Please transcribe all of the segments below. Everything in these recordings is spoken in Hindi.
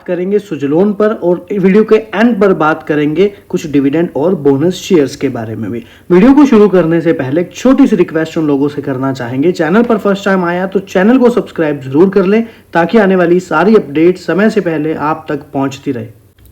करेंगे सुजलोन पर और वीडियो के एंड पर बात करेंगे कुछ डिविडेंड और बोनस शेयर्स के बारे में भी। वीडियो को शुरू करने से पहले एक छोटी सी रिक्वेस्ट उन लोगों से करना चाहेंगे, चैनल पर फर्स्ट टाइम आया तो चैनल को सब्सक्राइब जरूर कर लें ताकि आने वाली सारी अपडेट समय से पहले आप तक पहुंचती रहे।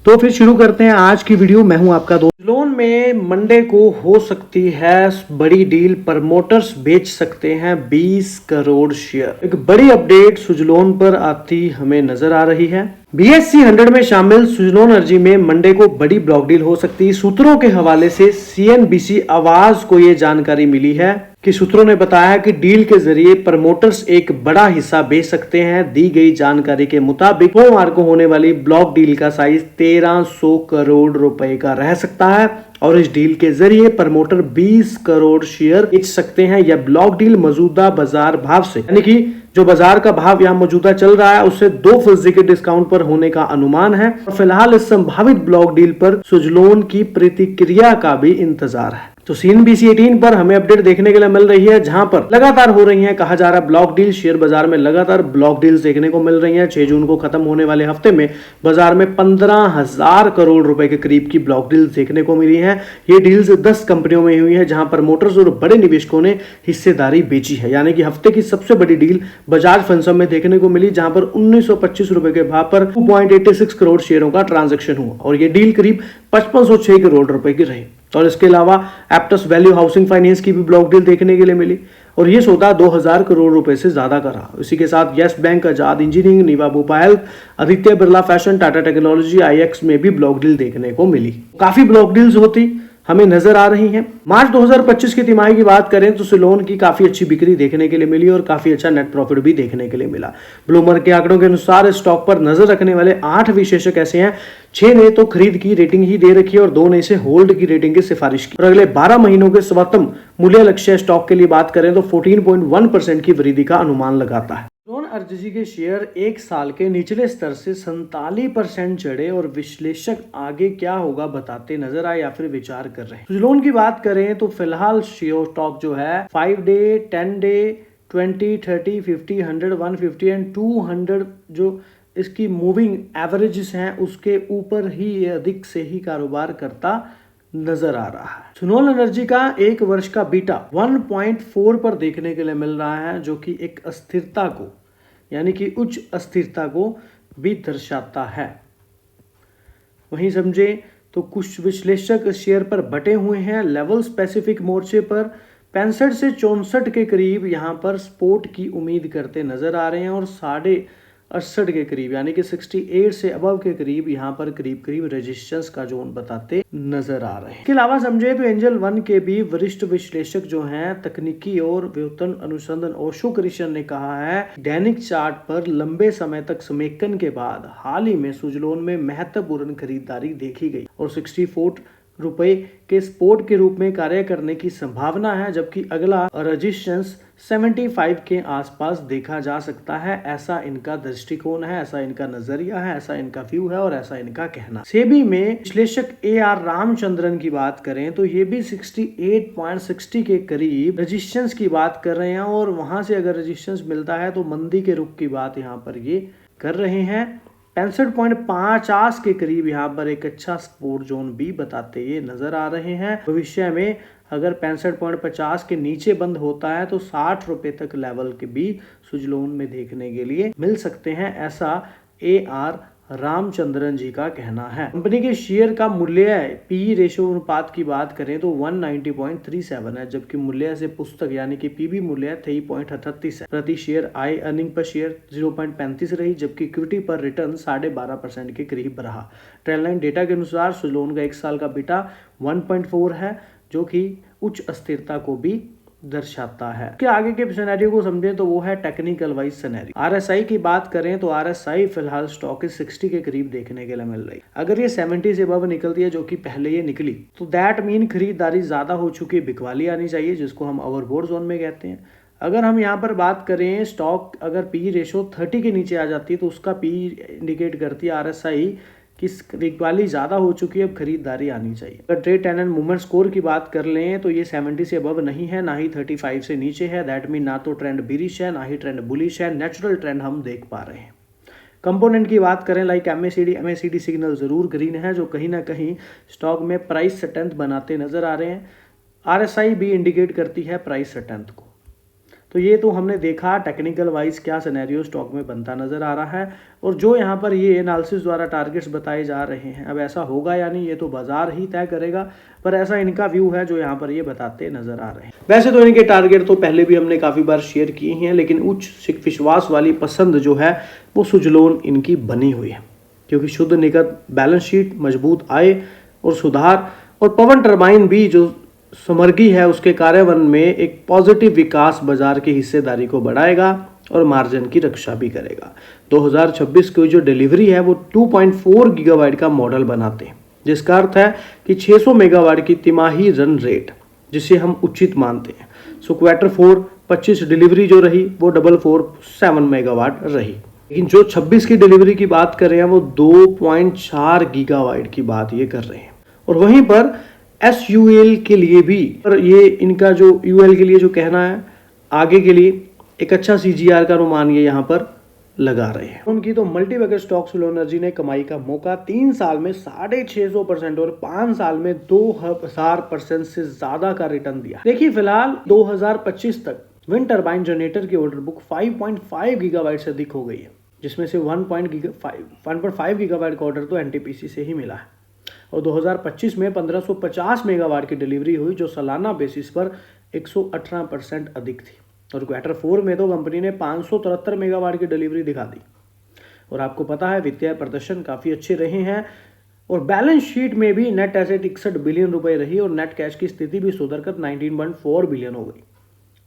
तो फिर शुरू करते हैं आज की वीडियो। मैं हूं आपका दोस्त। सुजलोन में मंडे को हो सकती है बड़ी डील, प्रमोटर्स बेच सकते हैं 20 करोड़ शेयर। एक बड़ी अपडेट सुजलोन पर आती हमें नजर आ रही है। BSE 100 में शामिल सुजलोन एनर्जी में मंडे को बड़ी ब्लॉक डील हो सकती है। सूत्रों के हवाले से CNBC आवाज को यह जानकारी मिली है कि सूत्रों ने बताया कि डील के जरिए प्रमोटर्स एक बड़ा हिस्सा बेच सकते हैं। दी गई जानकारी के मुताबिक सोमवार को होने वाली ब्लॉक डील का साइज 1300 करोड़ रुपए का रह सकता है और इस डील के जरिए प्रमोटर 20 करोड़ शेयर बेच सकते हैं। यह ब्लॉक डील मौजूदा बाजार भाव से, यानी कि जो बाजार का भाव यहाँ मौजूदा चल रहा है उससे 2% के डिस्काउंट पर होने का अनुमान है। और फिलहाल इस संभावित ब्लॉक डील पर सुजलोन की प्रतिक्रिया का भी इंतजार है। तो CNBC 18 पर हमें अपडेट देखने के लिए मिल रही है, जहां पर लगातार हो रही है, कहा जा रहा है ब्लॉक डील। शेयर बाजार में लगातार ब्लॉक डील्स देखने को मिल रही हैं। 6 जून को खत्म होने वाले हफ्ते में बाजार में 15,000 करोड़ रुपए के करीब की ब्लॉक डील्स देखने को मिली है। ये डील्स 10 कंपनियों में हुई है जहां प्रमोटर्स और बड़े निवेशकों ने हिस्सेदारी बेची है। यानी कि हफ्ते की सबसे बड़ी डील बजाज फिनसर्व में देखने को मिली, जहां पर 1925 रुपए के भाव पर 2.86 करोड़ शेयरों का ट्रांजैक्शन हुआ और ये डील करीब 5506 करोड़ रुपए की रही। और इसके अलावा एप्टस वैल्यू हाउसिंग फाइनेंस की भी ब्लॉक डील देखने के लिए मिली और ये सौदा 2000 करोड़ रुपए से ज्यादा का रहा। इसी के साथ Yes Bank, Azad engineering, Niva Bupa health, Aditya Birla fashion, Tata technology, IX में भी ब्लॉक डील देखने को मिली। काफी ब्लॉक डील्स होती हमें नजर आ रही हैं। मार्च 2025 की तिमाही की बात करें तो सुजलोन की काफी अच्छी बिक्री देखने के लिए मिली और काफी अच्छा नेट प्रॉफिट भी देखने के लिए मिला। ब्लूमबर्ग के आंकड़ों के अनुसार स्टॉक पर नजर रखने वाले 8 विशेषक ऐसे हैं। 6 ने तो खरीद की रेटिंग ही दे रखी है और 2 ने इसे होल्ड की रेटिंग की सिफारिश की। और अगले 12 महीनों के सर्वोत्तम मूल्य लक्ष्य स्टॉक के लिए बात करें तो 14.1% की वृद्धि का अनुमान लगाता है। सुजलोन एनर्जी के शेयर 1 साल के निचले स्तर से 47% चढ़े और विश्लेषक आगे क्या होगा बताते नजर आए या फिर विचार कर रहे हैं। सुजलोन की बात करें तो फिलहाल शेयर स्टॉक जो है 5 डे, 10 डे, 20, 30, 50, 100, 150 एंड 200 जो इसकी मूविंग एवरेजेस हैं उसके ऊपर ही ये अधिक से ही कारोबार करता नजर आ रहा है। सुजलोन एनर्जी का 1 वर्ष का बीटा 1.4 पर देखने के लिए मिल रहा है, जो कि एक अस्थिरता को, यानी कि उच्च अस्थिरता को भी दर्शाता है। वहीं समझे तो कुछ विश्लेषक शेयर पर बटे हुए हैं। लेवल स्पेसिफिक मोर्चे पर 65 से 64 के करीब यहां पर सपोर्ट की उम्मीद करते नजर आ रहे हैं और 68 के करीब, यानी कि 68 से अबव के करीब यहां पर करीब रेजिस्टेंस का जोन बताते नजर आ रहे हैं। इसके अलावा समझे तो एंजल 1 के भी वरिष्ठ विश्लेषक जो हैं तकनीकी और व्युत्पन्न अनुसंधान ओशो कृष्ण ने कहा है, दैनिक चार्ट पर लंबे समय तक समेकन के बाद हाल ही में सुजलोन में महत्वपूर्ण खरीदारी देखी गई और 64 रुपए के सपोर्ट के रूप में कार्य करने की संभावना है, जबकि अगला रेजिस्टेंस 75 के आसपास देखा जा सकता है। ऐसा इनका दृष्टिकोण है, ऐसा इनका नजरिया है, ऐसा इनका व्यू है और ऐसा इनका कहना। सेबी में विश्लेषक AR रामचंद्रन की बात करें तो ये भी 68.60 के करीब रेजिस्टेंस की बात कर रहे हैं और वहां से अगर रेजिस्टेंस मिलता है तो मंदी के रुख की बात यहाँ पर ये कर रहे हैं। 65.50 के करीब यहाँ पर एक अच्छा सपोर्ट जोन भी बताते ये नजर आ रहे हैं। भविष्य में अगर 65.50 के नीचे बंद होता है तो 60 रुपए तक लेवल के भी सुजलोन में देखने के लिए मिल सकते हैं, ऐसा AR रामचंद्रन जी का कहना है। कंपनी के शेयर का मूल्य PE रेशियो अनुपात की बात करें तो 190.37 है, जबकि मूल्य से पुस्तक यानी कि PB मूल्य 3.38 है। प्रति शेयर आय अर्निंग पर शेयर 0.35 रही, जबकि इक्विटी पर रिटर्न 12.5% के करीब रहा। ट्रेंडलाइन डेटा के अनुसार सुजलोन का 1 साल का बीटा 1.4 है, जो कि उच्च अस्थिरता को भी दर्शाता है। के आगे के सिनेरियो को समझें तो वो है टेक्निकल वाइज सिनेरियो। RSI की बात करें तो RSI फिलहाल स्टॉक 60 के करीब देखने के लिए मिल रही। अगर ये 70 से अबव निकलती है, जो कि पहले ये निकली, तो दैट मीन खरीदारी ज्यादा हो चुकी है, बिकवाली आनी चाहिए, जिसको हम ओवरबोट जोन में कहते हैं। अगर हम यहाँ पर बात करें स्टॉक अगर PE रेशो 30 के नीचे आ जाती है तो उसका PE इंडिकेट करती है RSI कि रिक्वाली ज़्यादा हो चुकी है, अब खरीदारी आनी चाहिए। अगर trade ten and movement score की बात कर लें तो ये 70 से अबव नहीं है, ना ही 35 से नीचे है। दैट मीन ना तो ट्रेंड बिरिश है ना ही ट्रेंड बुलिश है, नेचुरल ट्रेंड हम देख पा रहे हैं। कंपोनेंट की बात करें लाइक एमएससीडी सिग्नल ज़रूर ग्रीन है, जो कहीं ना कहीं स्टॉक में प्राइस स्ट्रेंथ बनाते नज़र आ रहे हैं। आरएसआई भी इंडिकेट करती है प्राइस स्ट्रेंथ को। तो ये तो हमने देखा टेक्निकल वाइज क्या सिनेरियो स्टॉक में बनता नज़र आ रहा है, और जो यहाँ पर ये एनालिसिस द्वारा टारगेट्स बताए जा रहे हैं, अब ऐसा होगा या नहीं ये तो बाजार ही तय करेगा, पर ऐसा इनका व्यू है जो यहाँ पर ये बताते नज़र आ रहे हैं। वैसे तो इनके टारगेट तो पहले भी हमने काफ़ी बार शेयर किए हैं, लेकिन उच्च विश्वास वाली पसंद जो है वो सुजलोन इनकी बनी हुई है, क्योंकि शुद्ध निकट, बैलेंस शीट, मजबूत आय और सुधार, और पवन टरबाइन भी जो समर्गी है उसके कार्यान्वयन में एक पॉजिटिव विकास बाजार की हिस्सेदारी को बढ़ाएगा और मार्जिन की रक्षा भी करेगा। 2026 की जो डिलीवरी है वो 2.4 गीगावाट का मॉडल बनाते हैं, जिसका अर्थ है कि 600 मेगावाट की तिमाही रन रेट, जिसे हम उचित मानते हैं। सो क्वार्टर 4 25 डिलीवरी जो रही वो 447 मेगावाट रही, लेकिन जो 26 की डिलीवरी की बात कर रहे हैं वो 2.4 गीगावाट की बात ये कर रहे हैं। और वहीं पर SUL के लिए भी, और ये इनका जो UL के लिए जो कहना है आगे के लिए एक अच्छा CGR का अनुमान ये यहाँ पर लगा रहे हैं। उनकी तो मल्टी बैगर स्टॉक सुलोन एनर्जी ने कमाई का मौका 3 साल में 650% और 5 साल में 2000% से ज्यादा का रिटर्न दिया। देखिए फिलहाल 2025 तक विंड टरबाइन जनरेटर की ऑर्डर बुक 5.5 गीगावाट से अधिक हो गई है, जिसमें से 1.5 गीगावाट का ऑर्डर तो NTPC से ही मिला है, और 2025 में 1550 मेगावाट की डिलीवरी हुई, जो सालाना बेसिस पर 118% अधिक थी। और क्वार्टर 4 में तो कंपनी ने 573 मेगावाट की डिलीवरी दिखा दी। और आपको पता है वित्तीय प्रदर्शन काफ़ी अच्छे रहे हैं, और बैलेंस शीट में भी नेट एसेट 61 बिलियन रुपए रही, और नेट कैश की स्थिति भी सुधरकर 19.4 बिलियन हो गई।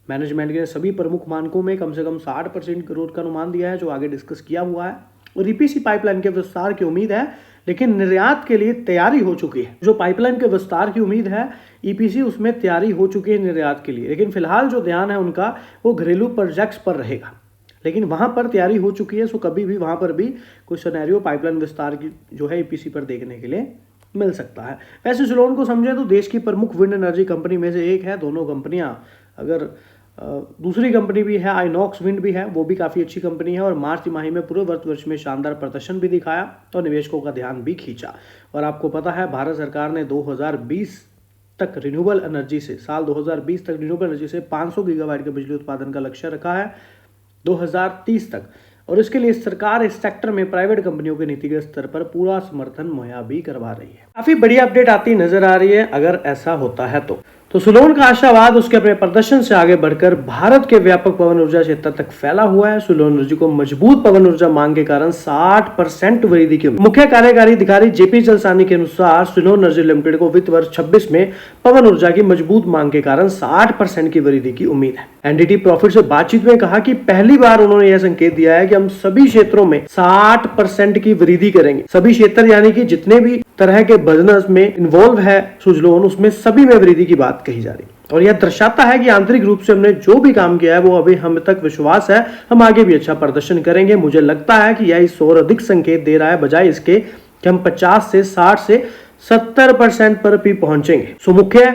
मैनेजमेंट के सभी प्रमुख मानकों में कम से कम 60% ग्रोथ का अनुमान दिया है, जो आगे डिस्कस किया हुआ है। और EPC पाइपलाइन के विस्तार की उम्मीद है, लेकिन निर्यात के लिए तैयारी हो चुकी है। जो पाइपलाइन के विस्तार की उम्मीद है EPC उसमें तैयारी हो चुकी है निर्यात के लिए, लेकिन फिलहाल जो ध्यान है उनका वो घरेलू प्रोजेक्ट्स पर रहेगा, लेकिन वहां पर तैयारी हो चुकी है। सो कभी भी वहां पर भी कोई सिनेरियो पाइपलाइन विस्तार की जो है EPC पर देखने के लिए मिल सकता है। वैसे सुलोन को समझे तो देश की प्रमुख विंड एनर्जी कंपनी में से एक है। दोनों कंपनियां, अगर दूसरी कंपनी भी है आइनॉक्स विंड भी है, वो भी काफ़ी अच्छी कंपनी है, और मार्च तिमाही में पूरे वर्ष में शानदार प्रदर्शन भी दिखाया और निवेशकों का ध्यान भी खींचा। और आपको पता है भारत सरकार ने 2020 तक रिन्यूएबल एनर्जी से 500 गीगावाट के बिजली उत्पादन का लक्ष्य रखा है 2030 तक, और इसके लिए सरकार इस सेक्टर में प्राइवेट कंपनियों के नीतिगत स्तर पर पूरा समर्थन मुहैया भी करवा रही है। काफी बड़ी अपडेट आती नजर आ रही है अगर ऐसा होता है तो सुलोन का आशावाद उसके अपने प्रदर्शन से आगे बढ़कर भारत के व्यापक पवन ऊर्जा क्षेत्र तक फैला हुआ है। सुलोन एनर्जी को मजबूत पवन ऊर्जा मांग के कारण 60% वृद्धि की मुख्य कार्यकारी अधिकारी JP चलसानी के अनुसार सुलोन एनर्जी लिमिटेड को वित्त वर्ष 26 में पवन ऊर्जा की मजबूत मांग के कारण 60% की वृद्धि की उम्मीद है। NDT प्रॉफिट से बातचीत में कहा कि पहली बार उन्होंने यह संकेत दिया है कि हम सभी क्षेत्रों में 60% की वृद्धि करेंगे। सभी क्षेत्र यानी कि जितने भी तरह के बिजनेस में इन्वॉल्व है सुजलोन, उसमें सभी में वृद्धि की बात कही जा रही है। और यह दर्शाता है कि आंतरिक रूप से हमने जो भी काम किया है वो अभी हम तक विश्वास है हम आगे भी अच्छा प्रदर्शन करेंगे। मुझे लगता है कि यह इस और अधिक संकेत दे रहा है बजाय इसके कि हम 50 से 60 से 70% पर भी पहुंचेंगे। सो मुख्य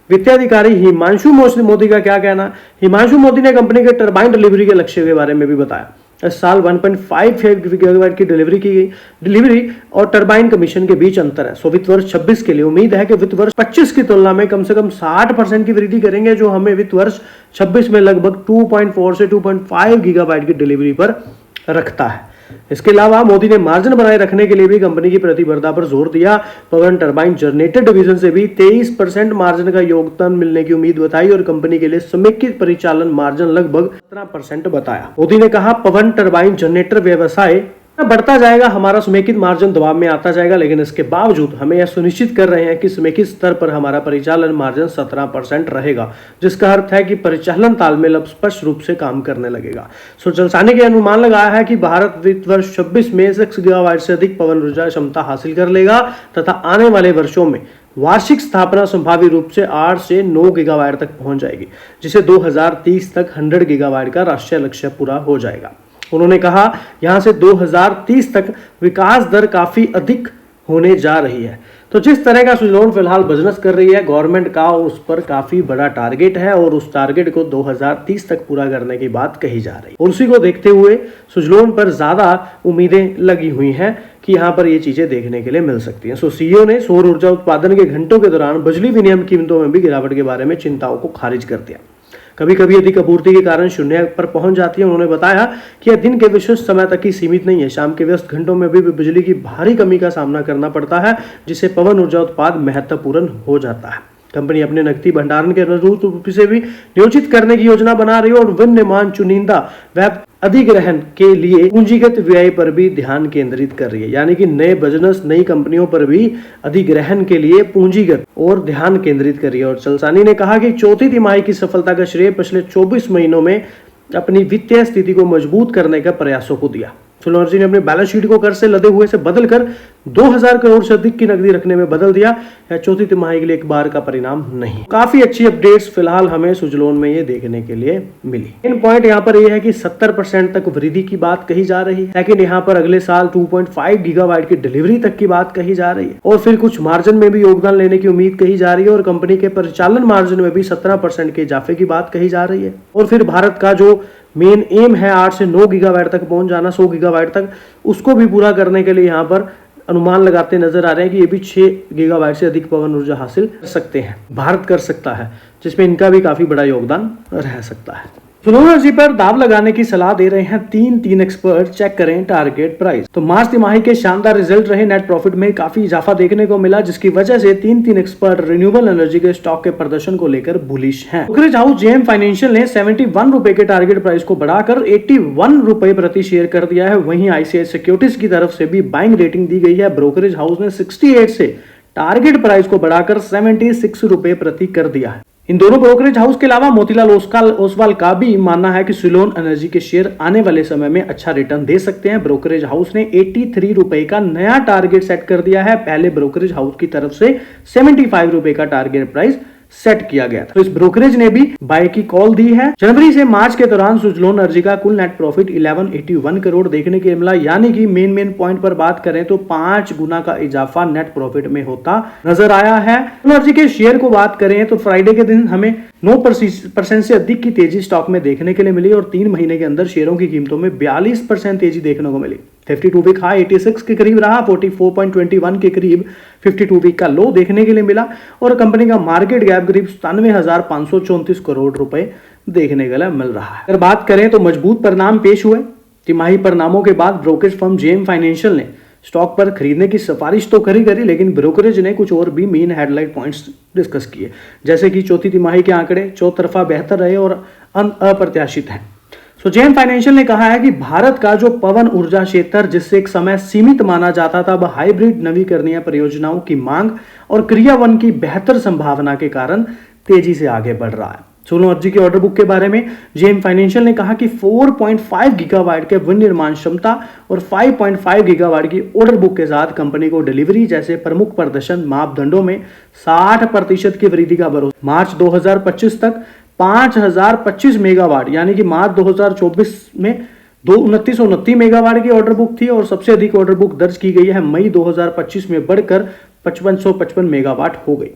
वित्तीय अधिकारी हिमांशु मोदी का क्या कहना है? हिमांशु मोदी ने कंपनी के टरबाइन डिलीवरी के लक्ष्य के बारे में भी बताया। इस साल 1.5 गीगावाट की डिलीवरी और टरबाइन कमीशन के बीच अंतर है। वित्त वर्ष 26 के लिए उम्मीद है कि वित्त वर्ष 25 की तुलना में कम से कम 60% की वृद्धि करेंगे, जो हमें वित्त वर्ष 26 में लगभग 2.4 से 2.5 गीगावाट की डिलीवरी पर रखता है। इसके अलावा मोदी ने मार्जिन बनाए रखने के लिए भी कंपनी की प्रतिस्पर्धा पर जोर दिया। पवन टरबाइन जनरेटर डिवीजन से भी 23% मार्जिन का योगदान मिलने की उम्मीद बताई और कंपनी के लिए समेकित परिचालन मार्जिन लगभग 17% बताया। मोदी ने कहा पवन टरबाइन जनरेटर व्यवसाय बढ़ता जाएगा, हमारा समेकित मार्जिन दबाव में आता जाएगा, लेकिन इसके बावजूद हमें यह सुनिश्चित कर रहे हैं कि समेकित स्तर पर हमारा परिचालन मार्जिन 17% रहेगा, जिसका अर्थ है कि परिचालन तालमेल अब स्पष्ट रूप से काम करने लगेगा। चलसानी के अनुमान लगाया है कि भारत वित्त वर्ष 26 में 6 गीगावाट से अधिक पवन ऊर्जा क्षमता हासिल कर लेगा तथा आने वाले वर्षों में वार्षिक स्थापना संभावित रूप से 8 से 9 गीगावाट तक पहुंच जाएगी, जिसे 2030 तक 100 गीगावाट का राष्ट्रीय लक्ष्य पूरा हो जाएगा। उन्होंने कहा यहां से 2030 तक विकास दर काफी अधिक होने जा रही है। तो जिस तरह का सुजलोन फिलहाल बिजनेस कर रही है, गवर्नमेंट का उस पर काफी बड़ा टारगेट है और उस टारगेट को 2030 तक पूरा करने की बात कही जा रही है। और उसी को देखते हुए सुजलोन पर ज्यादा उम्मीदें लगी हुई हैं कि यहाँ पर ये चीजें देखने के लिए मिल सकती हैं। सीईओ ने सौर ऊर्जा उत्पादन के घंटों के दौरान बिजली विनिमय कीमतों में भी गिरावट के बारे में चिंताओं को खारिज कर दिया। कभी कभी अधिक आपूर्ति के कारण शून्य पर पहुंच जाती है। उन्होंने बताया कि यह दिन के विशिष्ट समय तक ही सीमित नहीं है, शाम के व्यस्त घंटों में भी बिजली की भारी कमी का सामना करना पड़ता है, जिससे पवन ऊर्जा उत्पाद महत्वपूर्ण हो जाता है। कंपनी अपने नकदी भंडारण के अनुरूप से भी नियोजित करने की योजना बना रही है और विनिर्माण चुनिंदा व अधिग्रहण के लिए पूंजीगत व्यय पर भी ध्यान केंद्रित कर रही है, यानी कि नए बिजनेस नई कंपनियों पर भी अधिग्रहण के लिए पूंजीगत और ध्यान केंद्रित कर रही है। और चलसानी ने कहा कि चौथी तिमाही की सफलता का श्रेय पिछले 24 महीनों में अपनी वित्तीय स्थिति को मजबूत करने का प्रयासों को दिया। सुजलोन एनर्जी ने अपने बैलेंस शीट को कर से लदे हुए से बदलकर 2000 करोड़ से अधिक की नकदी रखने में बदल दिया। यह चौथी तिमाही के लिए एक बार का परिणाम नहीं। काफी अच्छी अपडेट्स फिलहाल हमें सुजलोन में ये देखने के लिए मिली। इन पॉइंट यहाँ पर यह है कि 70% तक वृद्धि की बात कही जा रही है, लेकिन यहाँ पर अगले साल 2.5 गीगावाट की डिलीवरी तक की बात कही जा रही है और फिर कुछ मार्जिन में भी योगदान लेने की उम्मीद कही जा रही है और कंपनी के परिचालन मार्जिन में भी 17% के इजाफे की बात कही जा रही है। और फिर भारत का जो मेन एम है 8 से 9 गीगावाट तक पहुंच जाना, 100 गीगावाट तक, उसको भी पूरा करने के लिए यहाँ पर अनुमान लगाते नजर आ रहे हैं कि ये भी 6 गीगावाट से अधिक पवन ऊर्जा हासिल कर सकते हैं, भारत कर सकता है, जिसमें इनका भी काफी बड़ा योगदान रह सकता है। सुजलोन एनर्जी पर दाव लगाने की सलाह दे रहे हैं तीन एक्सपर्ट। चेक करें टारगेट प्राइस। तो मार्च तिमाही के शानदार रिजल्ट रहे, नेट प्रॉफिट में काफी इजाफा देखने को मिला, जिसकी वजह से तीन एक्सपर्ट रिन्यूएबल एनर्जी के स्टॉक के प्रदर्शन को लेकर बुलिश हैं। ब्रोकरेज हाउस जेएम फाइनेंशियल ने 71 रुपए के टारगेट प्राइस को बढ़ाकर 81 रुपए प्रति शेयर कर दिया है। वहीं आईसीआई सिक्योरिटीज की तरफ से भी बाइंग रेटिंग दी गई है। ब्रोकरेज हाउस ने 68 से टारगेट प्राइस को बढ़ाकर 76 रुपए प्रति कर दिया है। इन दोनों ब्रोकरेज हाउस के अलावा मोतीलाल ओसवाल का भी मानना है कि सुजलोन एनर्जी के शेयर आने वाले समय में अच्छा रिटर्न दे सकते हैं। ब्रोकरेज हाउस ने 83 रुपए का नया टारगेट सेट कर दिया है। पहले ब्रोकरेज हाउस की तरफ से 75 रुपए का टारगेट प्राइस सेट किया गया था। तो इस ब्रोकरेज ने भी बाय की कॉल दी है। जनवरी से मार्च के दौरान सुजलोन एनर्जी का कुल नेट प्रॉफिट 1181 करोड़ देखने के मिला, यानी कि मेन पॉइंट पर बात करें तो 5 गुना का इजाफा नेट प्रॉफिट में होता नजर आया है। एनर्जी के शेयर को बात करें तो फ्राइडे के दिन हमें 9% से अधिक की तेजी स्टॉक में देखने के लिए मिली और 3 महीने के अंदर शेयरों की कीमतों में 42% तेजी देखने को मिली। 52 वीक हाई 86 के करीब रहा, 44.21 के करीब 52 वीक का लो देखने के लिए मिला और कंपनी का मार्केट गैप करीब 97,534 करोड़ रुपए देखने के लिए मिल रहा है। अगर बात करें तो मजबूत परिणाम पेश हुए। तिमाही परिणामों के बाद ब्रोकरेज फर्म जेएम फाइनेंशियल ने स्टॉक पर खरीदने की सिफारिश तो करी, लेकिन ब्रोकरेज ने कुछ और भी मेन हेडलाइन पॉइंट्स डिस्कस किए, जैसे कि चौथी तिमाही के आंकड़े चौतरफा बेहतर रहे और अप्रत्याशित हैं। जेएम फाइनेंशियल ने कहा है कि भारत का जो पवन ऊर्जा क्षेत्र, जिससे एक समय सीमित माना जाता था, वह हाइब्रिड नवीकरणीय परियोजनाओं की मांग और क्रियान्वयन की बेहतर संभावना के कारण तेजी से आगे बढ़ रहा है। सुजलोन एनर्जी के ऑर्डर बुक के बारे में जेएम फाइनेंशियल ने कहा कि 4.5 गीगावाट के विनिर्माण क्षमता और 5.5 गीगावाट की ऑर्डर बुक के साथ कंपनी को डिलीवरी जैसे प्रमुख प्रदर्शन मापदंडों में 60% की वृद्धि का भरोसा। मार्च 2025 तक 5025 मेगावाट, यानी कि मार्च 2024 में 2929 मेगावाट की ऑर्डर बुक थी और सबसे अधिक ऑर्डर बुक दर्ज की गई है मई 2025 में बढ़कर 5555 मेगावाट हो गई।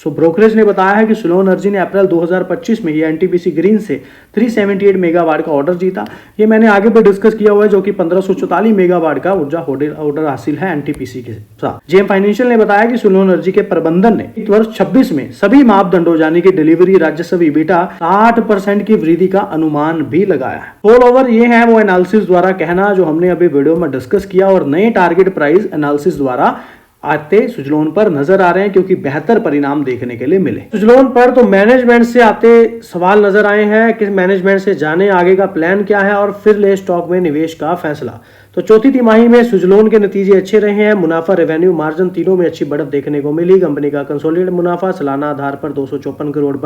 ब्रोकरेज ने बताया है कि सुजलोन एनर्जी ने अप्रैल 2025 में ये एनटीपीसी ग्रीन से 378 मेगावाट का ऑर्डर जीता। ये मैंने आगे भी डिस्कस किया हुआ है, जो कि 1544 मेगावाट का ऊर्जा ऑर्डर हासिल है एनटीपीसी के साथ। जेएम फाइनेंशियल ने बताया कि सुजलोन एनर्जी के प्रबंधन ने इस वर्ष 26 में सभी मापदंडों यानी कि डिलीवरी, राजस्व, ईबिटा 60% की वृद्धि का अनुमान भी लगाया है। ऑल ओवर ये है वो एनालिसिस द्वारा कहना जो हमने अभी वीडियो में डिस्कस किया और नए टारगेट प्राइस एनालिसिस द्वारा आते सुजलोन पर नजर आ रहे हैं, क्योंकि बेहतर परिणाम देखने के लिए मिले। सुजलोन पर तो मैनेजमेंट से आते सवाल नजर आए हैं कि मैनेजमेंट से जाने आगे का प्लान क्या है और फिर ले स्टॉक में निवेश का फैसला। तो चौथी तिमाही में सुजलोन के नतीजे अच्छे रहे हैं। मुनाफा, रेवेन्यू, मार्जिन तीनों में अच्छी बढ़त देखने को मिली। कंपनी का कंसोलिडेटेड मुनाफा सालाना आधार पर 254 करोड़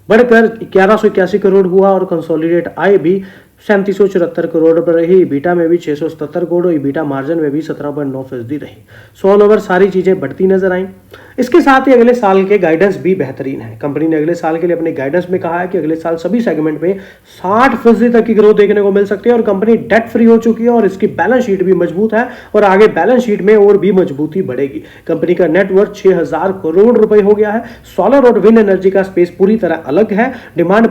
बढ़कर 1181 करोड़ हुआ और कंसोलिडेटेड आय भी 3774 करोड़ पर रही। ईबिटा में भी 677 करोड़, ईबिटा मार्जिन में भी 17.9% रही। सो ऑल ओवर सारी चीजें बढ़ती नजर आई। इसके साथ ही अगले साल के गाइडेंस भी बेहतरीन है। कंपनी ने अगले साल के लिए अपने गाइडेंस में कहा है कि अगले साल सभी सेगमेंट में 60% तक की ग्रोथ देखने को मिल सकती है और कंपनी डेट फ्री हो चुकी है और इसकी बैलेंस शीट भी मजबूत है और आगे बैलेंस शीट में और भी मजबूती बढ़ेगी। कंपनी का नेटवर्थ 6000 करोड़ रुपए हो गया है। सोलर और विंड एनर्जी का स्पेस पूरी तरह अलग है। डिमांड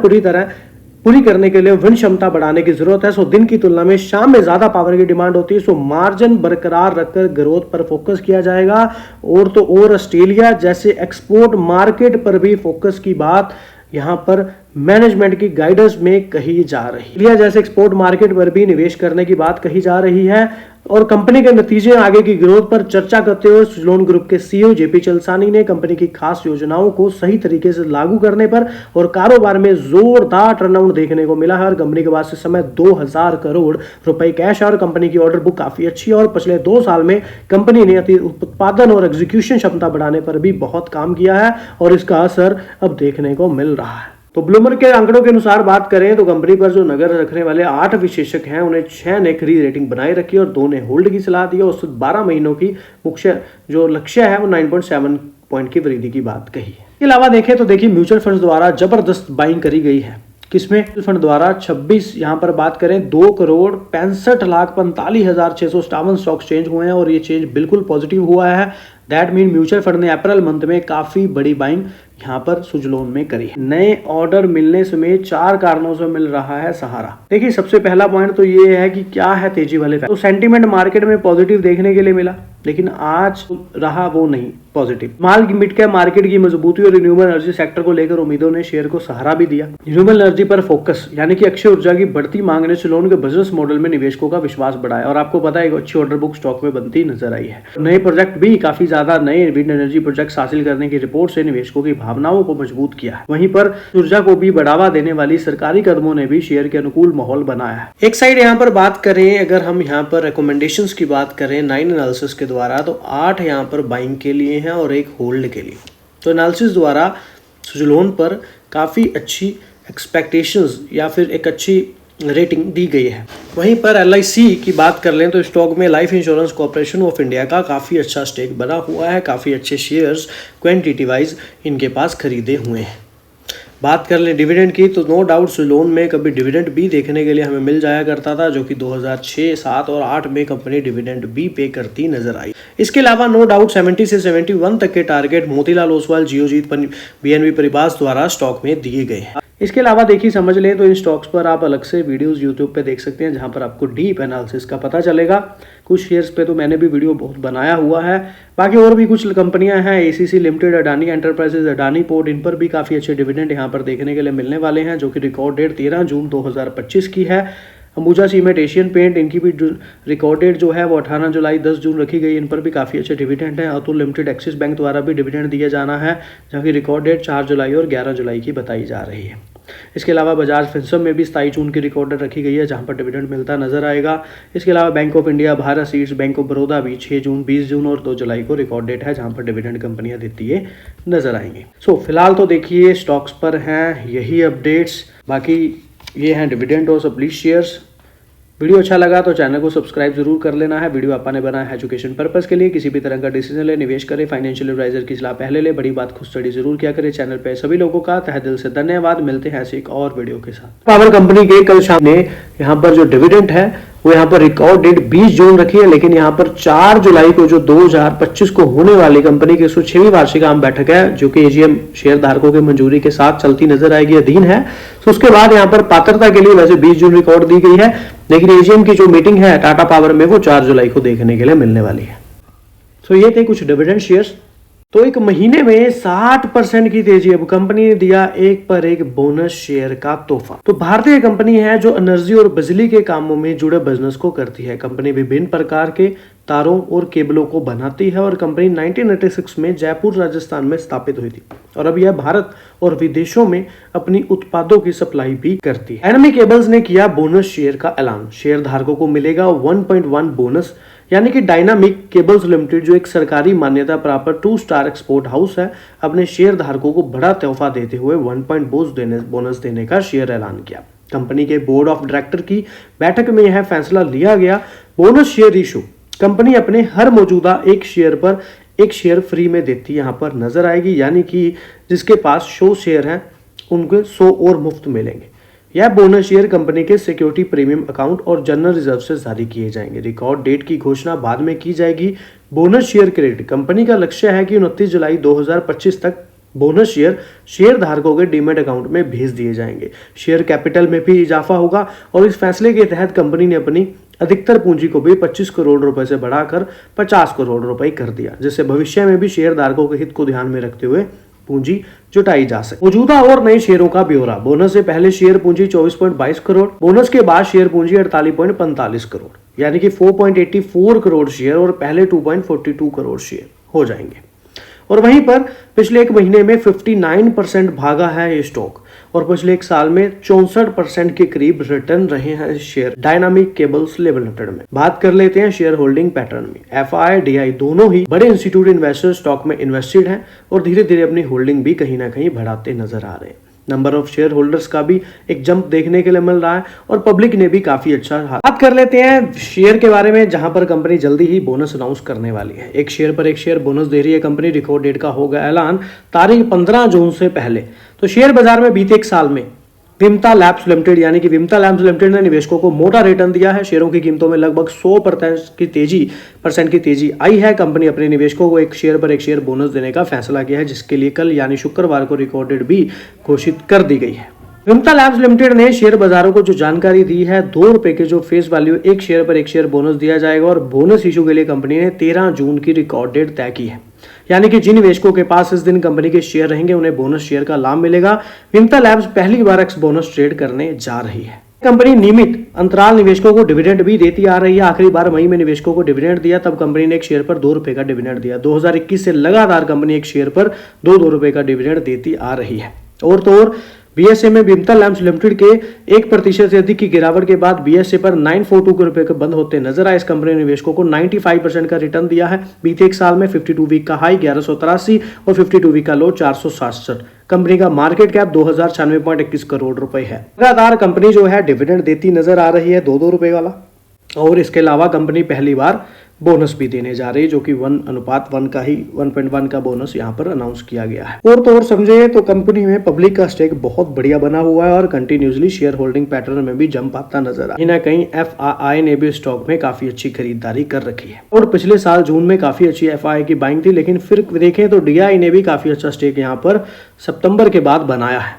पूरी करने के लिए विंड क्षमता बढ़ाने की जरूरत है। सो दिन की तुलना में शाम में ज्यादा पावर की डिमांड होती है। सो मार्जिन बरकरार रखकर ग्रोथ पर फोकस किया जाएगा और तो और ऑस्ट्रेलिया जैसे एक्सपोर्ट मार्केट पर भी फोकस की बात यहां पर मैनेजमेंट की गाइडेंस में कही जा रही है। इंडिया जैसे एक्सपोर्ट मार्केट पर भी निवेश करने की बात कही जा रही है और कंपनी के नतीजे आगे की ग्रोथ पर चर्चा करते हुए सुजलोन ग्रुप के सीईओ जेपी चलसानी ने कंपनी की खास योजनाओं को सही तरीके से लागू करने पर और कारोबार में जोरदार टर्नआउट देखने को मिला है और कंपनी के पास इस समय 2000 करोड़ रुपए कैश है और कंपनी की ऑर्डर बुक काफी अच्छी है और पिछले 2 साल में कंपनी ने उत्पादन और एग्जीक्यूशन क्षमता बढ़ाने पर भी बहुत काम किया है और इसका असर अब देखने को मिल रहा है। तो ब्लूमबर्ग के आंकड़ों के अनुसार बात करें तो कंपनी पर जो नजर रखने वाले 8 विशेषज्ञ हैं उन्हें 6 ने खरीद रेटिंग बनाए रखी और 2 ने होल्ड की सलाह दी और 12 महीनों की मुख्य जो लक्ष्य है वो 9.7 पॉइंट की वृद्धि की बात कही है। इसके अलावा देखें तो देखिए म्यूचुअल फंड द्वारा जबरदस्त बाइंग करी गई है। किसमें? म्यूचुअल फंड द्वारा 26 यहां पर बात करें 2,65,45,657 स्टॉक चेंज हुए हैं और ये चेंज बिल्कुल पॉजिटिव हुआ है। दैट मीन म्यूचुअल फंड ने अप्रैल मंथ में काफी बड़ी बाइंग यहां पर सुजलोन में करी है। नए ऑर्डर मिलने समेत 4 कारणों से मिल रहा है सहारा। देखिए सबसे पहला पॉइंट तो ये है कि क्या है तेजी वाले फैक्टर। तो सेंटीमेंट मार्केट में पॉजिटिव देखने के लिए मिला लेकिन आज रहा वो नहीं positive. Small mid cap market की मजबूती और रिन्यूएबल एनर्जी सेक्टर को लेकर उम्मीदों ने शेयर को सहारा भी दिया। रिन्यूएबल एनर्जी पर फोकस यानी कि अक्षय ऊर्जा की बढ़ती मांग ने सुजलोन के बिजनेस मॉडल में निवेशकों का विश्वास बढ़ाया और आपको पता है एक अच्छी ऑर्डर बुक स्टॉक में बनती नजर आई है। नए प्रोजेक्ट भी काफी ज्यादा नए विंड एनर्जी प्रोजेक्ट हासिल करने की रिपोर्ट से निवेशकों की भावनाओं को मजबूत किया है। वहीं पर ऊर्जा को भी बढ़ावा देने वाली सरकारी कदमों ने भी शेयर के अनुकूल माहौल बनाया है। एक साइड यहाँ पर बात करें अगर हम यहाँ पर रिकमेंडेशंस की बात करें 9 एनालिसिस के द्वारा तो 8 यहाँ पर बाइंग के लिए हैं और 1 होल्ड के लिए। तो एनालिसिस द्वारा सुजलोन पर काफी अच्छी एक्सपेक्टेशंस या फिर एक अच्छी रेटिंग दी गई है। वहीं पर LIC की बात कर लें तो स्टॉक में life insurance corporation of India का काफ़ी अच्छा स्टेक बना हुआ है। काफ़ी अच्छे शेयर्स क्वांटिटी वाइज इनके पास खरीदे हुए हैं। बात कर लें डिविडेंड की तो नो डाउट सुजलोन में कभी डिविडेंड भी देखने के लिए हमें मिल जाया करता था जो कि 2006, 7 और 8 में कंपनी डिविडेंड भी पे करती नजर आई। इसके अलावा नो डाउट 70 से 71 तक के टारगेट मोतीलाल ओसवाल, जियोजीत, BNB परिवार द्वारा स्टॉक में दिए गए हैं। इसके अलावा देखिए समझ लें तो इन स्टॉक्स पर आप अलग से वीडियोस यूट्यूब पे देख सकते हैं जहां पर आपको डीप एनालिसिस का पता चलेगा। कुछ शेयर्स पे तो मैंने भी वीडियो बहुत बनाया हुआ है। बाकी और भी कुछ कंपनियां हैं ACC limited, Adani enterprises, Adani port, इन पर भी काफ़ी अच्छे डिविडेंड यहाँ पर देखने के लिए मिलने वाले हैं जो कि रिकॉर्ड डेट 13 जून 2025 की है। अंबुजा सीमेंट, एशियन पेंट, इनकी भी रिकॉर्ड डेट जो है वो 18 जुलाई 10 जून रखी गई। इन पर भी काफ़ी अच्छे डिविडेंड हैं। अतुल लिमिटेड, एक्सिस बैंक द्वारा भी डिविडेंड दिया जाना है जहाँ की रिकॉर्ड डेट 4 जुलाई और 11 जुलाई की बताई जा रही है। इसके अलावा बजाज फिनसर्व में भी 27 जून की रिकॉर्ड डेट रखी गई है जहां पर डिविडेंड मिलता नजर आएगा। इसके अलावा bank of India, Bharat seeds, bank of Baroda भी 6 जून, 20 जून और 2 जुलाई को रिकॉर्ड डेट है जहां पर डिविडेंड कंपनियां देती है नजर आएंगी। सो फिलहाल तो देखिए स्टॉक्स पर हैं यही अपडेट्स। बाकी ये हैं डिविडेंड और सप्लीज शेयर्स। वीडियो अच्छा लगा तो चैनल को सब्सक्राइब जरूर कर लेना है। वीडियो आपने बनाया है एजुकेशन पर्पस के लिए। किसी भी तरह का डिसीजन ले, निवेश करें, फाइनेंशियल एडवाइजर की सलाह पहले ले, बड़ी बात खुद स्टडी जरूर किया करें। चैनल पे सभी लोगों का तहे दिल से धन्यवाद। मिलते हैं ऐसे एक और वीडियो के साथ। पावर कंपनी के कल शाम ने यहाँ पर जो डिविडेंड है वो यहाँ पर रिकॉर्ड डेट 20 जून रखी है लेकिन यहाँ पर 4 जुलाई को जो 2025 को होने वाली कंपनी की 106वीं वार्षिक आम बैठक है जो कि AGM शेयर धारकों की मंजूरी के साथ चलती नजर आएगी, अधीन है। तो उसके बाद यहाँ पर पात्रता के लिए वैसे 20 जून रिकॉर्ड दी गई है लेकिन AGM की जो मीटिंग है टाटा पावर में वो 4 जुलाई को देखने के लिए मिलने वाली है। तो ये थे कुछ डिविडेंड शेयर्स। तो एक महीने में 60% की तेजी। अब कंपनी ने दिया 1 पर 1 बोनस शेयर का तोहफा। तो भारतीय कंपनी है जो एनर्जी और बिजली के कामों में जुड़े बिजनेस को करती है। कंपनी विभिन्न प्रकार के तारों और केबलों को बनाती है और कंपनी 1986 में जयपुर राजस्थान में स्थापित हुई थी और अब यह भारत और विदेशों में अपनी उत्पादों की सप्लाई भी करती है। डायनामिक केबल्स ने किया बोनस शेयर का ऐलान। शेयर धारकों को मिलेगा 1.1 बोनस यानी कि डायनामिक केबल्स लिमिटेड जो एक सरकारी मान्यता प्राप्त 2 स्टार एक्सपोर्ट हाउस है अपने शेयर धारकों को बड़ा तोहफा देते हुए 1 बोनस देने का शेयर ऐलान किया। कंपनी के बोर्ड ऑफ डायरेक्टर की बैठक में यह फैसला लिया गया। बोनस शेयर इशू कंपनी अपने हर मौजूदा एक शेयर पर एक शेयर फ्री में देती यहाँ पर नजर आएगी, यानी कि जिसके पास 100 शेयर हैं उनको 100 और मुफ्त मिलेंगे। यह बोनस शेयर कंपनी के सिक्योरिटी प्रीमियम अकाउंट और जनरल रिजर्व से जारी किए जाएंगे। रिकॉर्ड डेट की घोषणा बाद में की जाएगी। बोनस शेयर क्रेडिट कंपनी का लक्ष्य है कि 29 जुलाई 2025 तक बोनस शेयर धारकों के डीमैट अकाउंट में भेज दिए जाएंगे। शेयर कैपिटल में भी इजाफा होगा और इस फैसले के तहत कंपनी ने अपनी अधिकतर पूंजी को भी 25 करोड़ रुपए से बढ़ाकर 50 करोड़ रुपए कर दिया, जिससे भविष्य में भी शेयर धारकों के हित को ध्यान में रखते हुए पूंजी जुटाई जा सके। मौजूदा और नए शेयरों का ब्यौरा। बोनस से पहले शेयर पूंजी 24.22 करोड़, बोनस के बाद शेयर पूंजी 48.45 करोड़, यानी कि 4.84 करोड़ शेयर और पहले 2.42 करोड़ शेयर हो जाएंगे। और वहीं पर पिछले एक महीने में 59% भागा है ये स्टॉक और पिछले एक साल में 64% के करीब रिटर्न रहे हैं शेयर डायनामिक केबल्स लिमिटेड में। बात कर लेते हैं शेयर होल्डिंग पैटर्न में। एफआई डीआई दोनों ही बड़े इंस्टीट्यूट इन्वेस्टर स्टॉक में इन्वेस्टेड हैं और धीरे धीरे अपनी होल्डिंग भी कहीं ना कहीं बढ़ाते नजर आ रहे हैं। नंबर ऑफ शेयर होल्डर्स का भी एक जंप देखने के लिए मिल रहा है और पब्लिक ने भी काफी अच्छा। बात कर लेते हैं शेयर के बारे में, जहां पर कंपनी जल्दी ही बोनस अनाउंस करने वाली है। एक शेयर पर एक शेयर बोनस दे रही है कंपनी। रिकॉर्ड डेट का होगा ऐलान तारीख 15 जून से पहले। तो शेयर बाजार में बीते एक साल में विमता लैब्स लिमिटेड यानी कि विमता लैब्स लिमिटेड ने निवेशकों को मोटा रिटर्न दिया है। शेयरों की कीमतों में लगभग 100% की तेजी आई है। कंपनी अपने निवेशकों को एक शेयर पर एक शेयर बोनस देने का फैसला किया है, जिसके लिए कल यानी शुक्रवार को रिकॉर्ड डेट भी घोषित कर दी गई है। विमता लैब्स लिमिटेड ने शेयर बाजारों को जो जानकारी दी है, ₹2 के जो फेस वैल्यू एक शेयर पर एक शेयर बोनस दिया जाएगा और बोनस इशू के लिए कंपनी ने 13 जून की रिकॉर्ड डेट तय की है, यानी कि जिन निवेशकों के पास इस दिन कंपनी के शेयर रहेंगे उन्हें बोनस शेयर का लाभ मिलेगा। विमता लैब्स पहली बार एक्स बोनस ट्रेड करने जा रही है। कंपनी नियमित अंतराल निवेशकों को डिविडेंड भी देती आ रही है। आखिरी बार मई में निवेशकों को डिविडेंड दिया, तब कंपनी ने एक शेयर पर ₹2 का डिविडेंड दिया। 2021 से लगातार कंपनी एक शेयर पर ₹2 का डिविडेंड देती आ रही है। और तो और बीएसए में विमता लैब्स लिमिटेड के 1% से अधिक की गिरावट के बाद बीएसए पर 942 रुपए का बंद होते नजर आए। इस कंपनी ने निवेशकों को 95% का रिटर्न दिया है। बीते एक साल में 52 वीक का हाई 1183 और 52 वीक का लो 467। कंपनी का मार्केट कैप 2096.21 करोड़ रुपए है। लगातार कंपनी जो है डिविडेंड देती नजर आ रही है, ₹2 वाला। और इसके अलावा कंपनी पहली बार बोनस भी देने जा रही है, जो कि 1:1 का ही 1.1 का बोनस यहाँ पर अनाउंस किया गया है। और तो और समझे तो कंपनी में पब्लिक का स्टेक बहुत बढ़िया बना हुआ है और कंटिन्यूसली शेयर होल्डिंग पैटर्न में भी जंप आता नजर आ रहा है। कहीं एफआई ने भी स्टॉक में काफी अच्छी खरीदारी कर रखी है और पिछले साल जून में काफी अच्छी एफआई की बाइंग थी, लेकिन फिर देखें तो डीआई ने भी काफी अच्छा स्टेक यहाँ पर सितंबर के बाद बनाया है।